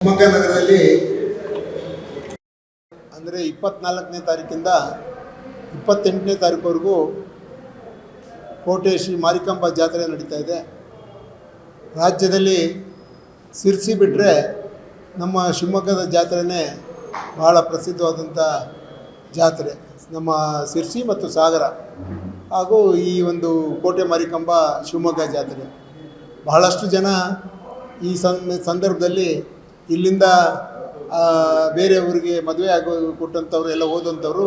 ಶಿವಮೊಗ್ಗ ನಗರದಲ್ಲಿ ಅಂದರೆ 24ನೇ ತಾರೀಕಿಂದ 28ನೇ ತಾರೀಕುವರೆಗೂ ಕೋಟೆ ಶ್ರೀ ಮಾರಿಕಾಂಬಾ ಜಾತ್ರೆ ನಡೀತಾ ಇದೆ. ರಾಜ್ಯದಲ್ಲಿ ಸಿರ್ಸಿ ಬಿಟ್ಟರೆ ನಮ್ಮ ಶಿವಮೊಗ್ಗದ ಜಾತ್ರೆನೇ ಬಹಳ ಪ್ರಸಿದ್ಧವಾದಂಥ ಜಾತ್ರೆ. ನಮ್ಮ ಸಿರ್ಸಿ ಮತ್ತು ಸಾಗರ ಹಾಗೂ ಈ ಒಂದು ಕೋಟೆ ಮಾರಿಕಾಂಬಾ ಶಿವಮೊಗ್ಗ ಜಾತ್ರೆ ಬಹಳಷ್ಟು ಜನ ಈ ಸಂದರ್ಭದಲ್ಲಿ ಇಲ್ಲಿಂದ ಬೇರೆ ಊರಿಗೆ ಮದುವೆ ಆಗೋ ಕೊಟ್ಟಂಥವ್ರು ಎಲ್ಲ ಹೋದಂಥವ್ರು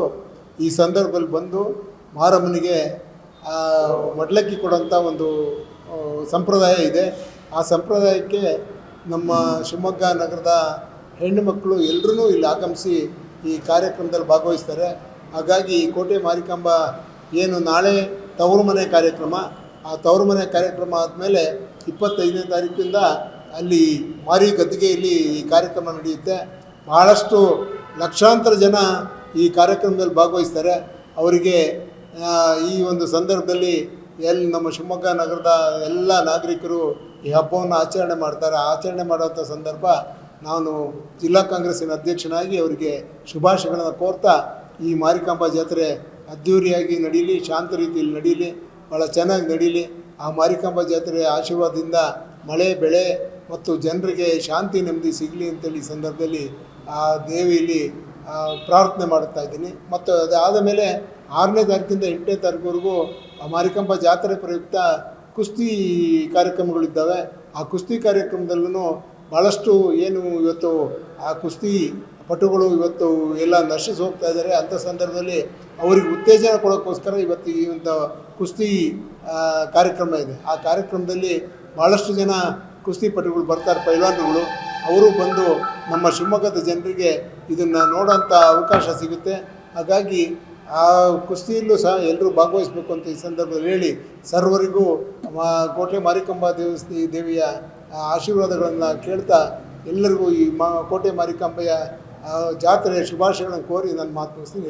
ಈ ಸಂದರ್ಭದಲ್ಲಿ ಬಂದು ಮಾರಮ್ಮನಿಗೆ ಮಡ್ಲಕ್ಕಿ ಕೊಡೋಂಥ ಒಂದು ಸಂಪ್ರದಾಯ ಇದೆ. ಆ ಸಂಪ್ರದಾಯಕ್ಕೆ ನಮ್ಮ ಶಿವಮೊಗ್ಗ ನಗರದ ಹೆಣ್ಣು ಮಕ್ಕಳು ಎಲ್ಲರೂ ಇಲ್ಲಿ ಆಗಮಿಸಿ ಈ ಕಾರ್ಯಕ್ರಮದಲ್ಲಿ ಭಾಗವಹಿಸ್ತಾರೆ. ಹಾಗಾಗಿ ಈ ಕೋಟೆ ಮಾರಿಕಾಂಬಾ ಏನು ನಾಳೆ ತವರು ಮನೆ ಕಾರ್ಯಕ್ರಮ, ಆ ತವರು ಮನೆ ಕಾರ್ಯಕ್ರಮ ಆದಮೇಲೆ 25ನೇ ತಾರೀಕಿಂದ ಅಲ್ಲಿ ಮಾರಿ ಗದ್ದಿಗೆಯಲ್ಲಿ ಈ ಕಾರ್ಯಕ್ರಮ ನಡೆಯುತ್ತೆ. ಬಹಳಷ್ಟು ಲಕ್ಷಾಂತರ ಜನ ಈ ಕಾರ್ಯಕ್ರಮದಲ್ಲಿ ಭಾಗವಹಿಸ್ತಾರೆ. ಅವರಿಗೆ ಈ ಒಂದು ಸಂದರ್ಭದಲ್ಲಿ ನಮ್ಮ ಶಿವಮೊಗ್ಗ ನಗರದ ಎಲ್ಲ ನಾಗರಿಕರು ಈ ಹಬ್ಬವನ್ನು ಆಚರಣೆ ಮಾಡುವಂಥ ಸಂದರ್ಭ ನಾನು ಜಿಲ್ಲಾ ಕಾಂಗ್ರೆಸ್ಸಿನ ಅಧ್ಯಕ್ಷನಾಗಿ ಅವರಿಗೆ ಶುಭಾಶಯಗಳನ್ನು ಕೋರ್ತಾ ಈ ಮಾರಿಕಾಂಬಾ ಜಾತ್ರೆ ಅದ್ಧೂರಿಯಾಗಿ ನಡೀಲಿ, ಶಾಂತ ರೀತಿಯಲ್ಲಿ ನಡೀಲಿ, ಭಾಳ ಚೆನ್ನಾಗಿ ನಡೀಲಿ. ಆ ಮಾರಿಕಾಂಬಾ ಜಾತ್ರೆಯ ಆಶೀರ್ವಾದದಿಂದ ಮಳೆ ಬೆಳೆ ಮತ್ತು ಜನರಿಗೆ ಶಾಂತಿ ನೆಮ್ಮದಿ ಸಿಗಲಿ ಅಂತೇಳಿ ಈ ಸಂದರ್ಭದಲ್ಲಿ ಆ ದೇವಿಯಲ್ಲಿ ಪ್ರಾರ್ಥನೆ ಮಾಡುತ್ತಾ ಇದ್ದೀನಿ. ಮತ್ತು ಅದಾದ ಮೇಲೆ 6ನೇ ತಾರೀಕಿಂದ 8ನೇ ತಾರೀಕುವರೆಗೂ ಆ ಮಾರಿಕಾಂಬಾ ಜಾತ್ರೆ ಪ್ರಯುಕ್ತ ಕುಸ್ತಿ ಕಾರ್ಯಕ್ರಮಗಳಿದ್ದಾವೆ. ಆ ಕುಸ್ತಿ ಕಾರ್ಯಕ್ರಮದಲ್ಲೂ ಭಾಳಷ್ಟು ಏನು ಇವತ್ತು ಆ ಕುಸ್ತಿ ಪಟುಗಳು ಇವತ್ತು ಎಲ್ಲ ನಶಿಸಿ ಹೋಗ್ತಾ ಇದ್ದಾರೆ. ಅಂಥ ಸಂದರ್ಭದಲ್ಲಿ ಅವರಿಗೆ ಉತ್ತೇಜನ ಕೊಡೋಕ್ಕೋಸ್ಕರ ಇವತ್ತು ಈ ಒಂದು ಕುಸ್ತಿ ಕಾರ್ಯಕ್ರಮ ಇದೆ. ಆ ಕಾರ್ಯಕ್ರಮದಲ್ಲಿ ಭಾಳಷ್ಟು ಜನ ಕುಸ್ತಿಪಟುಗಳು ಬರ್ತಾರೆ, ಪೈಲ್ವಾನರುಗಳು. ಅವರು ಬಂದು ನಮ್ಮ ಶಿವಮೊಗ್ಗದ ಜನರಿಗೆ ಇದನ್ನು ನೋಡೋಂಥ ಅವಕಾಶ ಸಿಗುತ್ತೆ. ಹಾಗಾಗಿ ಆ ಕುಸ್ತಿಯಲ್ಲೂ ಸಹ ಎಲ್ಲರೂ ಭಾಗವಹಿಸಬೇಕು ಅಂತ ಈ ಸಂದರ್ಭದಲ್ಲಿ ಹೇಳಿ ಸರ್ವರಿಗೂ ಕೋಟೆ ಮಾರಿಕಾಂಬಾ ದೇವಿಯ ಆಶೀರ್ವಾದಗಳನ್ನು ಕೇಳ್ತಾ ಎಲ್ಲರಿಗೂ ಈ ಕೋಟೆ ಮಾರಿಕಾಂಬೆಯ ಜಾತ್ರೆಯ ಶುಭಾಶಯಗಳನ್ನು ಕೋರಿ ನನ್ನ ಮಾತು ಮುಗಿಸ್ತೀನಿ.